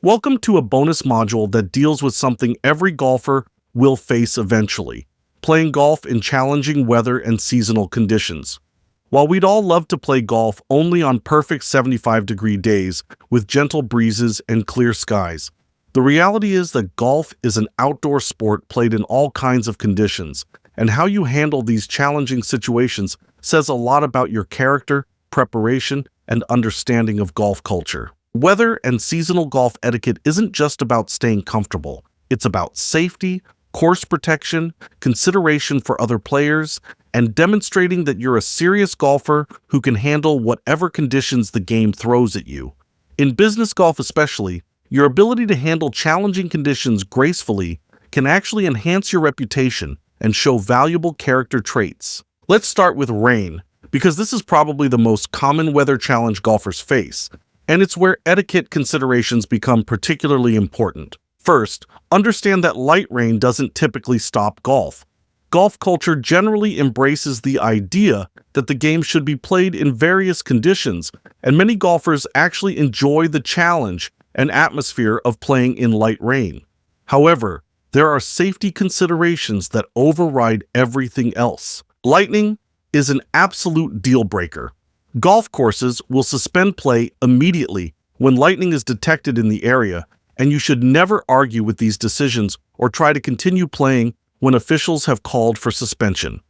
Welcome to a bonus module that deals with something every golfer will face eventually: playing golf in challenging weather and seasonal conditions. While we'd all love to play golf only on perfect 75-degree days with gentle breezes and clear skies, the reality is that golf is an outdoor sport played in all kinds of conditions, and how you handle these challenging situations says a lot about your character, preparation, and understanding of golf culture. Weather and seasonal golf etiquette isn't just about staying comfortable. It's about safety, course protection, consideration for other players, and demonstrating that you're a serious golfer who can handle whatever conditions the game throws at you. In business golf especially, your ability to handle challenging conditions gracefully can actually enhance your reputation and show valuable character traits. Let's start with rain, because this is probably the most common weather challenge golfers face, and it's where etiquette considerations become particularly important. First, understand that light rain doesn't typically stop golf. Golf culture generally embraces the idea that the game should be played in various conditions, and many golfers actually enjoy the challenge and atmosphere of playing in light rain. However, there are safety considerations that override everything else. Lightning is an absolute deal breaker. Golf courses will suspend play immediately when lightning is detected in the area, and you should never argue with these decisions or try to continue playing when officials have called for suspension.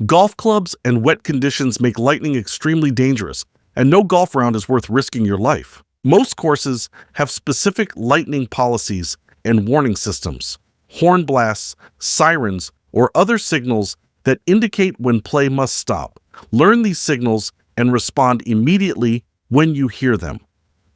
Golf clubs and wet conditions make lightning extremely dangerous, and no golf round is worth risking your life. Most courses have specific lightning policies and warning systems, horn blasts, sirens, or other signals that indicate when play must stop. Learn these signals and respond immediately when you hear them.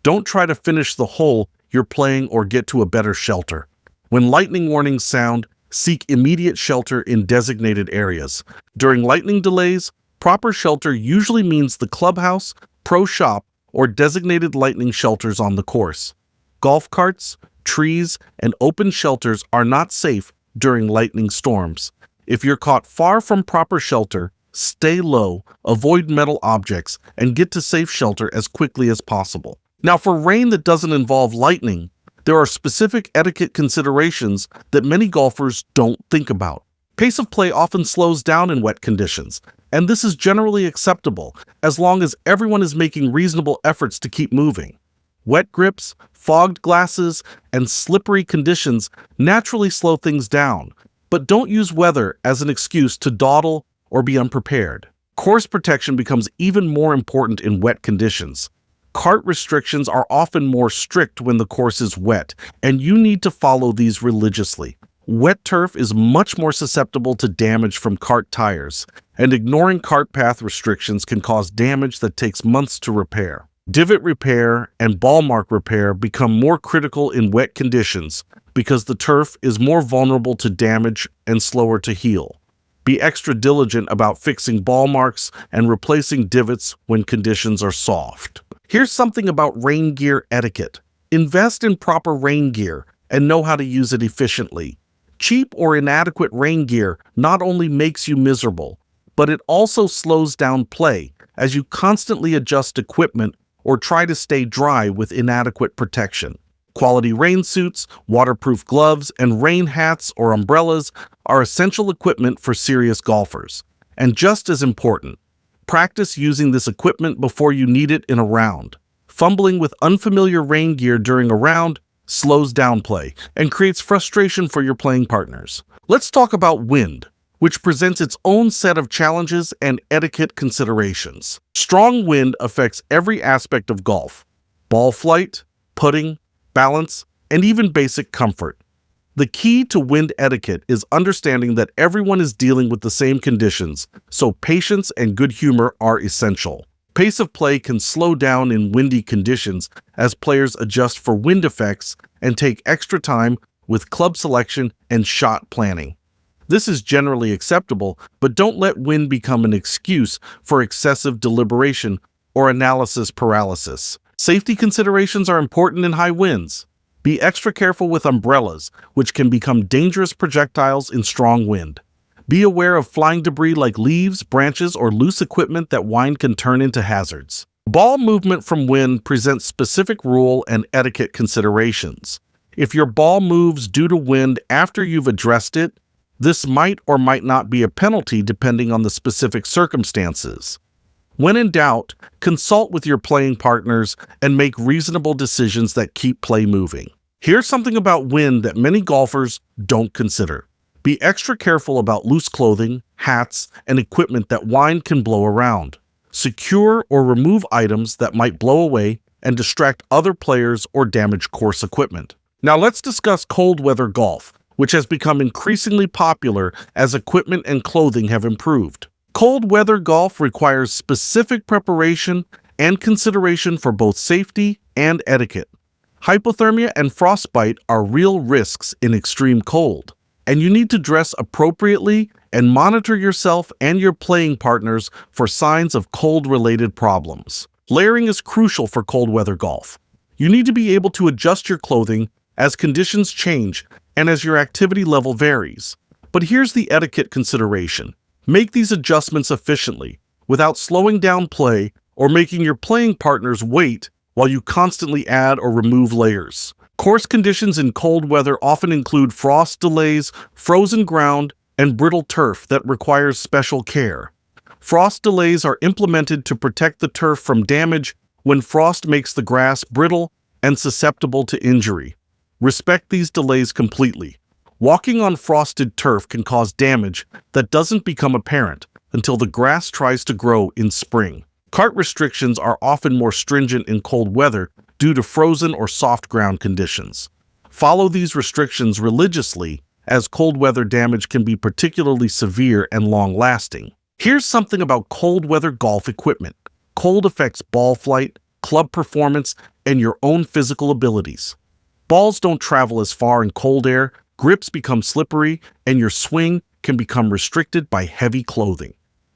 Don't try to finish the hole you're playing or get to a better shelter. When lightning warnings sound, seek immediate shelter in designated areas. During lightning delays, proper shelter usually means the clubhouse, pro shop, or designated lightning shelters on the course. Golf carts, trees, and open shelters are not safe during lightning storms. If you're caught far from proper shelter, stay low, avoid metal objects, and get to safe shelter as quickly as possible. Now, for rain that doesn't involve lightning, there are specific etiquette considerations that many golfers don't think about. Pace of play often slows down in wet conditions, and this is generally acceptable as long as everyone is making reasonable efforts to keep moving. Wet grips, fogged glasses, and slippery conditions naturally slow things down, but don't use weather as an excuse to dawdle or be unprepared. Course protection becomes even more important in wet conditions. Cart restrictions are often more strict when the course is wet, and you need to follow these religiously. Wet turf is much more susceptible to damage from cart tires, and ignoring cart path restrictions can cause damage that takes months to repair. Divot repair and ball mark repair become more critical in wet conditions because the turf is more vulnerable to damage and slower to heal. Be extra diligent about fixing ball marks and replacing divots when conditions are soft. Here's something about rain gear etiquette. Invest in proper rain gear and know how to use it efficiently. Cheap or inadequate rain gear not only makes you miserable, but it also slows down play as you constantly adjust equipment or try to stay dry with inadequate protection. Quality rain suits, waterproof gloves, and rain hats or umbrellas are essential equipment for serious golfers. And just as important, practice using this equipment before you need it in a round. Fumbling with unfamiliar rain gear during a round slows down play and creates frustration for your playing partners. Let's talk about wind, which presents its own set of challenges and etiquette considerations. Strong wind affects every aspect of golf: ball flight, putting, balance, and even basic comfort. The key to wind etiquette is understanding that everyone is dealing with the same conditions, so patience and good humor are essential. Pace of play can slow down in windy conditions as players adjust for wind effects and take extra time with club selection and shot planning. This is generally acceptable, but don't let wind become an excuse for excessive deliberation or analysis paralysis. Safety considerations are important in high winds. Be extra careful with umbrellas, which can become dangerous projectiles in strong wind. Be aware of flying debris like leaves, branches, or loose equipment that wind can turn into hazards. Ball movement from wind presents specific rule and etiquette considerations. If your ball moves due to wind after you've addressed it, this might or might not be a penalty depending on the specific circumstances. When in doubt, consult with your playing partners and make reasonable decisions that keep play moving. Here's something about wind that many golfers don't consider. Be extra careful about loose clothing, hats, and equipment that wind can blow around. Secure or remove items that might blow away and distract other players or damage course equipment. Now let's discuss cold weather golf, which has become increasingly popular as equipment and clothing have improved. Cold weather golf requires specific preparation and consideration for both safety and etiquette. Hypothermia and frostbite are real risks in extreme cold, and you need to dress appropriately and monitor yourself and your playing partners for signs of cold-related problems. Layering is crucial for cold weather golf. You need to be able to adjust your clothing as conditions change and as your activity level varies. But here's the etiquette consideration. Make these adjustments efficiently, without slowing down play or making your playing partners wait while you constantly add or remove layers. Course conditions in cold weather often include frost delays, frozen ground, and brittle turf that requires special care. Frost delays are implemented to protect the turf from damage when frost makes the grass brittle and susceptible to injury. Respect these delays completely. Walking on frosted turf can cause damage that doesn't become apparent until the grass tries to grow in spring. Cart restrictions are often more stringent in cold weather due to frozen or soft ground conditions. Follow these restrictions religiously, as cold weather damage can be particularly severe and long-lasting. Here's something about cold weather golf equipment. Cold affects ball flight, club performance, and your own physical abilities. Balls don't travel as far in cold air, grips become slippery, and your swing can become restricted by heavy clothing.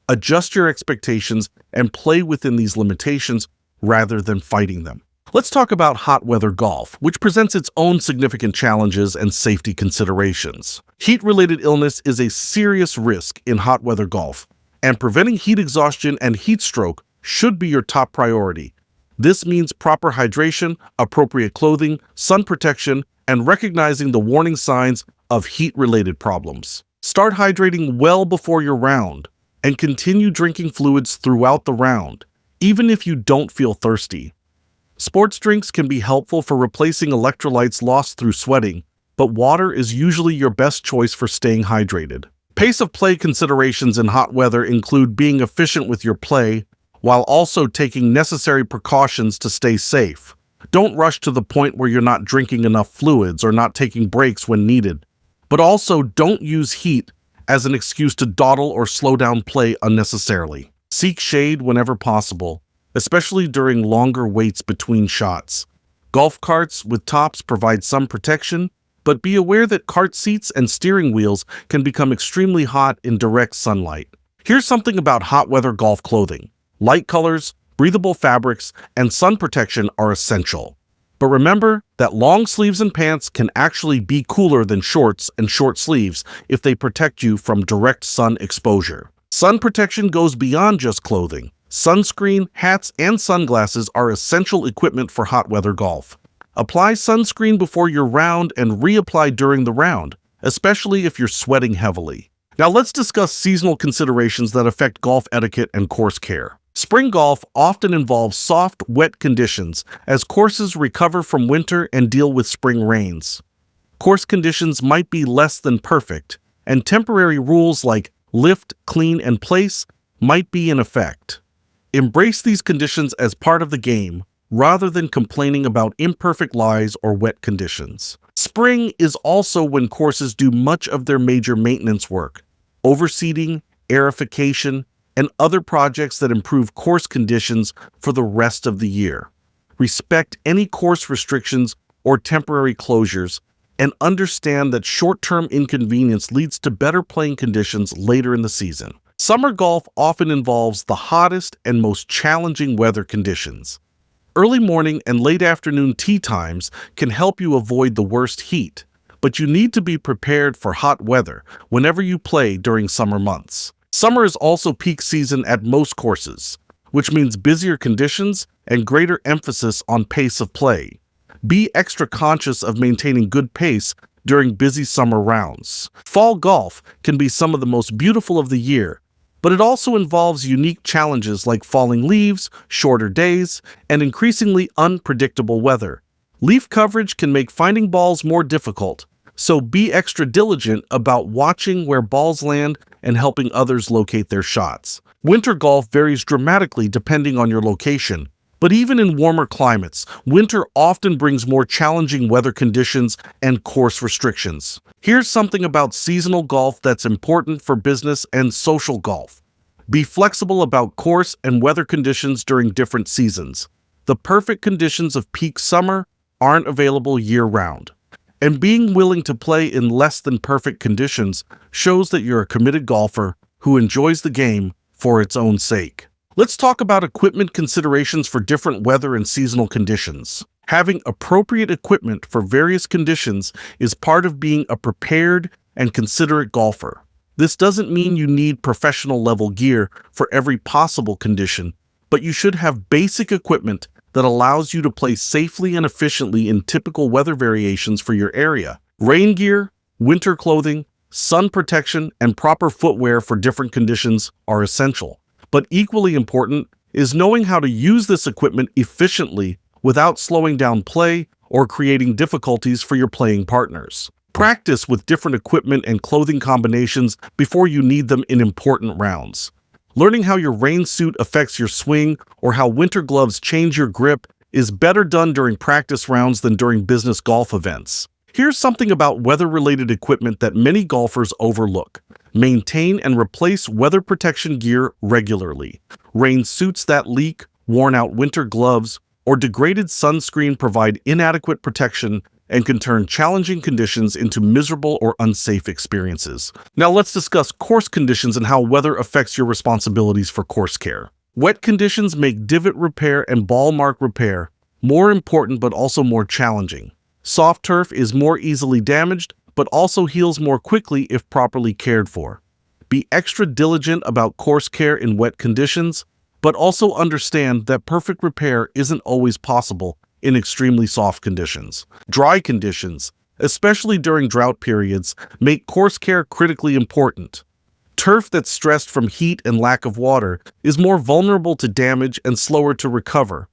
Adjust your expectations and play within these limitations rather than fighting them. Let's talk about hot weather golf, which presents its own significant challenges and safety considerations. Heat-related illness is a serious risk in hot weather golf, and preventing heat exhaustion and heat stroke should be your top priority. This means proper hydration, appropriate clothing, sun protection, and recognizing the warning signs of heat-related problems. Start hydrating well before your round, and continue drinking fluids throughout the round, even if you don't feel thirsty. Sports drinks can be helpful for replacing electrolytes lost through sweating, but water is usually your best choice for staying hydrated. Pace of play considerations in hot weather include being efficient with your play, while also taking necessary precautions to stay safe. Don't rush to the point where you're not drinking enough fluids or not taking breaks when needed. But also don't use heat as an excuse to dawdle or slow down play unnecessarily. Seek shade whenever possible, especially during longer waits between shots. Golf carts with tops provide some protection, but be aware that cart seats and steering wheels can become extremely hot in direct sunlight. Here's something about hot weather golf clothing. Light colors, breathable fabrics, and sun protection are essential. But remember that long sleeves and pants can actually be cooler than shorts and short sleeves if they protect you from direct sun exposure. Sun protection goes beyond just clothing. Sunscreen, hats, and sunglasses are essential equipment for hot weather golf. Apply sunscreen before your round and reapply during the round, especially if you're sweating heavily. Now let's discuss seasonal considerations that affect golf etiquette and course care. Spring golf often involves soft, wet conditions as courses recover from winter and deal with spring rains. Course conditions might be less than perfect, and temporary rules like lift, clean, and place might be in effect. Embrace these conditions as part of the game, rather than complaining about imperfect lies or wet conditions. Spring is also when courses do much of their major maintenance work, overseeding, aerification, and other projects that improve course conditions for the rest of the year. Respect any course restrictions or temporary closures, and understand that short-term inconvenience leads to better playing conditions later in the season. Summer golf often involves the hottest and most challenging weather conditions. Early morning and late afternoon tee times can help you avoid the worst heat, but you need to be prepared for hot weather whenever you play during summer months. Summer is also peak season at most courses. which means busier conditions and greater emphasis on pace of play. Be extra conscious of maintaining good pace during busy summer rounds. Fall golf can be some of the most beautiful of the year, but it also involves unique challenges like falling leaves, shorter days, and increasingly unpredictable weather. Leaf coverage can make finding balls more difficult, so be extra diligent about watching where balls land and helping others locate their shots. Winter golf varies dramatically depending on your location, but even in warmer climates, winter often brings more challenging weather conditions and course restrictions. Here's something about seasonal golf that's important for business and social golf. Be flexible about course and weather conditions during different seasons. The perfect conditions of peak summer aren't available year-round. And being willing to play in less than perfect conditions shows that you're a committed golfer who enjoys the game for its own sake. Let's talk about equipment considerations for different weather and seasonal conditions. Having appropriate equipment for various conditions is part of being a prepared and considerate golfer. This doesn't mean you need professional level gear for every possible condition, but you should have basic equipment that allows you to play safely and efficiently in typical weather variations for your area. Rain gear, winter clothing, sun protection, and proper footwear for different conditions are essential. But equally important is knowing how to use this equipment efficiently without slowing down play or creating difficulties for your playing partners. Practice with different equipment and clothing combinations before you need them in important rounds. Learning how your rain suit affects your swing or how winter gloves change your grip is better done during practice rounds than during business golf events. Here's something about weather-related equipment that many golfers overlook. Maintain and replace weather protection gear regularly. Rain suits that leak, worn-out winter gloves, or degraded sunscreen provide inadequate protection and can turn challenging conditions into miserable or unsafe experiences. Now let's discuss course conditions and how weather affects your responsibilities for course care. Wet conditions make divot repair and ball mark repair more important but also more challenging. Soft turf is more easily damaged but also heals more quickly if properly cared for. Be extra diligent about course care in wet conditions, but also understand that perfect repair isn't always possible in extremely soft conditions. Dry conditions, especially during drought periods, make course care critically important. Turf that's stressed from heat and lack of water is more vulnerable to damage and slower to recover.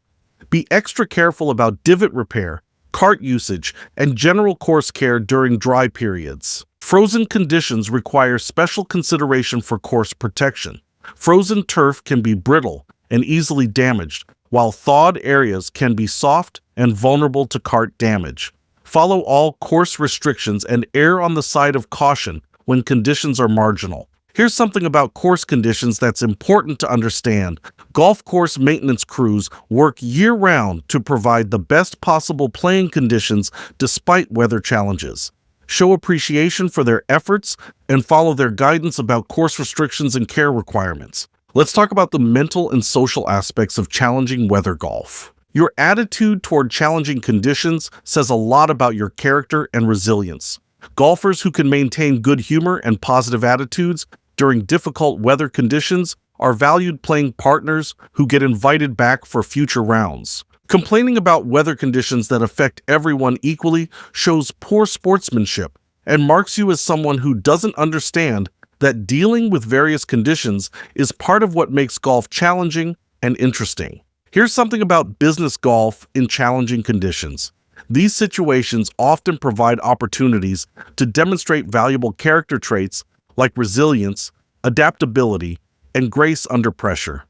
Be extra careful about divot repair, cart usage, and general course care during dry periods. Frozen conditions require special consideration for course protection. Frozen turf can be brittle and easily damaged, while thawed areas can be soft and vulnerable to cart damage. Follow all course restrictions and err on the side of caution when conditions are marginal. Here's something about course conditions that's important to understand. Golf course maintenance crews work year-round to provide the best possible playing conditions despite weather challenges. Show appreciation for their efforts and follow their guidance about course restrictions and care requirements. Let's talk about the mental and social aspects of challenging weather golf. Your attitude toward challenging conditions says a lot about your character and resilience. Golfers who can maintain good humor and positive attitudes during difficult weather conditions are valued playing partners who get invited back for future rounds. Complaining about weather conditions that affect everyone equally shows poor sportsmanship and marks you as someone who doesn't understand that dealing with various conditions is part of what makes golf challenging and interesting. Here's something about business golf in challenging conditions. These situations often provide opportunities to demonstrate valuable character traits like resilience, adaptability, and grace under pressure.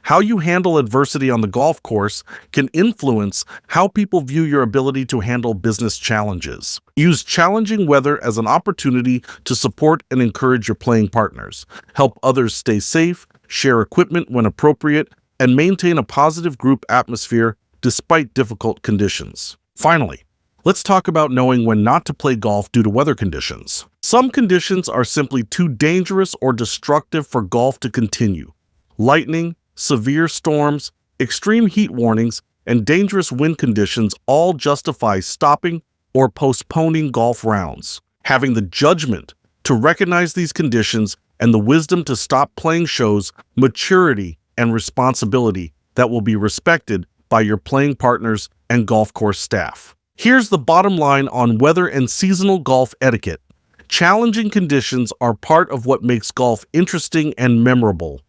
How you handle adversity on the golf course can influence how people view your ability to handle business challenges. Use challenging weather as an opportunity to support and encourage your playing partners, help others stay safe, share equipment when appropriate, and maintain a positive group atmosphere despite difficult conditions. Finally, let's talk about knowing when not to play golf due to weather conditions. Some conditions are simply too dangerous or destructive for golf to continue. Lightning, severe storms, extreme heat warnings, and dangerous wind conditions all justify stopping or postponing golf rounds. Having the judgment to recognize these conditions and the wisdom to stop playing shows maturity and responsibility that will be respected by your playing partners and golf course staff. Here's the bottom line on weather and seasonal golf etiquette. Challenging conditions are part of what makes golf interesting and memorable.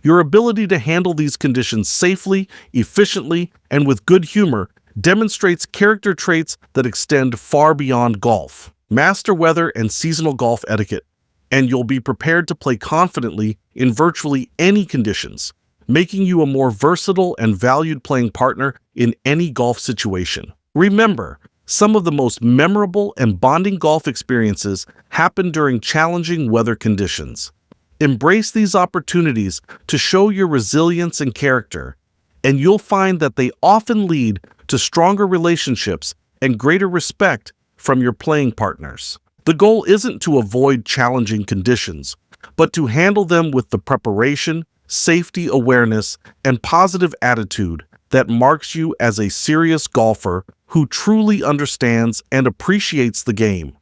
Your ability to handle these conditions safely, efficiently, and with good humor demonstrates character traits that extend far beyond golf. Master weather and seasonal golf etiquette, and you'll be prepared to play confidently in virtually any conditions, making you a more versatile and valued playing partner in any golf situation. Remember, some of the most memorable and bonding golf experiences happen during challenging weather conditions. Embrace these opportunities to show your resilience and character, and you'll find that they often lead to stronger relationships and greater respect from your playing partners. The goal isn't to avoid challenging conditions, but to handle them with the preparation, safety awareness, and positive attitude that marks you as a serious golfer who truly understands and appreciates the game.